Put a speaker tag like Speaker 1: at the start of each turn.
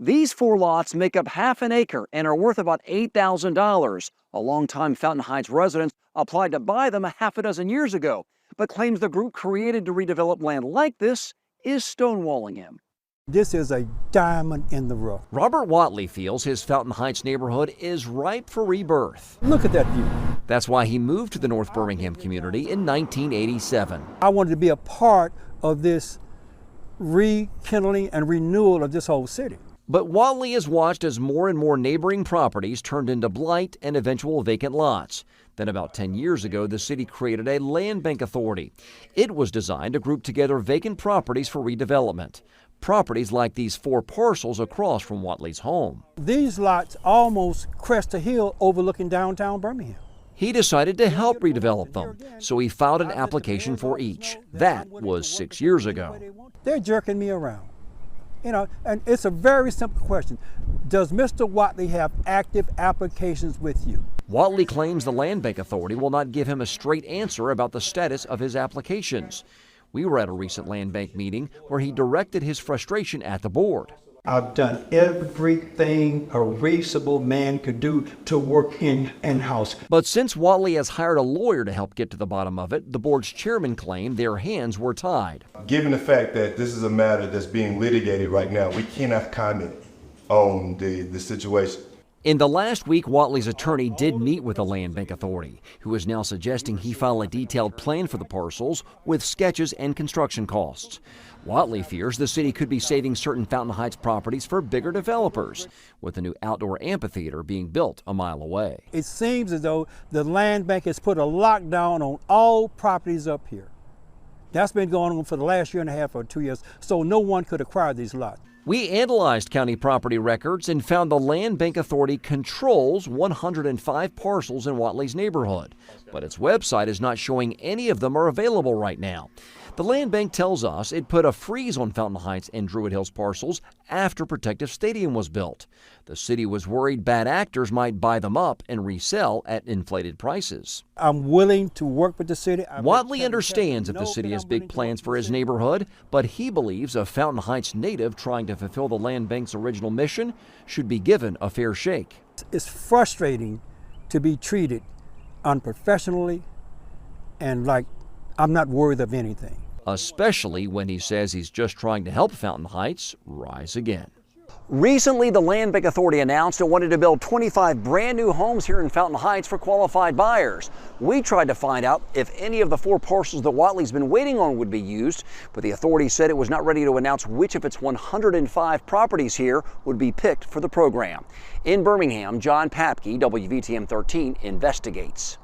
Speaker 1: These four lots make up half an acre and are worth about $8,000. A longtime Fountain Heights resident applied to buy them a half a dozen years ago, but claims the group created to redevelop land like this is stonewalling him.
Speaker 2: This is a diamond in the rough.
Speaker 3: Robert Watley feels his Fountain Heights neighborhood is ripe for rebirth.
Speaker 2: Look at that view.
Speaker 3: That's why he moved to the North Birmingham community in 1987.
Speaker 2: I wanted to be a part of this rekindling and renewal of this whole city.
Speaker 3: But Watley has watched as more and more neighboring properties turned into blight and eventual vacant lots. Then about 10 years ago, the city created a land bank authority. It was designed to group together vacant properties for redevelopment. Properties like these four parcels across from Watley's home.
Speaker 2: These lots almost crest a hill overlooking downtown Birmingham.
Speaker 3: He decided to help redevelop them, so he filed an application for each. That was 6 years ago.
Speaker 2: They're jerking me around. You know, and it's a very simple question. Does Mr. Watley have active applications with you?
Speaker 3: Watley claims the Land Bank Authority will not give him a straight answer about the status of his applications. We were at a recent land bank meeting where he directed his frustration at the board.
Speaker 2: I've done everything a reasonable man could do to work in-house.
Speaker 3: But since Watley has hired a lawyer to help get to the bottom of it, the board's chairman claimed their hands were tied.
Speaker 4: Given the fact that this is a matter that's being litigated right now, we cannot comment on the situation.
Speaker 3: In the last week, Watley's attorney did meet with the Land Bank Authority, who is now suggesting he file a detailed plan for the parcels with sketches and construction costs. Watley fears the city could be saving certain Fountain Heights properties for bigger developers, with a new outdoor amphitheater being built a mile away.
Speaker 2: It seems as though the land bank has put a lockdown on all properties up here. That's been going on for the last year and a half or 2 years, so no one could acquire these lots.
Speaker 3: We analyzed county property records and found the Land Bank Authority controls 105 parcels in Watley's neighborhood, but its website is not showing any of them are available right now. The Land Bank tells us it put a freeze on Fountain Heights and Druid Hills parcels after Protective Stadium was built. The city was worried bad actors might buy them up and resell at inflated prices.
Speaker 2: I'm willing to work with the city.
Speaker 3: Watley understands if the city has big plans for his neighborhood, but he believes a Fountain Heights native trying to fulfill the Land Bank's original mission should be given a fair shake.
Speaker 2: It's frustrating to be treated unprofessionally and like I'm not worthy of anything.
Speaker 3: Especially when he says he's just trying to help Fountain Heights rise again.
Speaker 1: Recently, the Land Bank Authority announced it wanted to build 25 brand new homes here in Fountain Heights for qualified buyers. We tried to find out if any of the four parcels that Watley's been waiting on would be used, but the authority said it was not ready to announce which of its 105 properties here would be picked for the program. In Birmingham, John Papke, WVTM 13, investigates.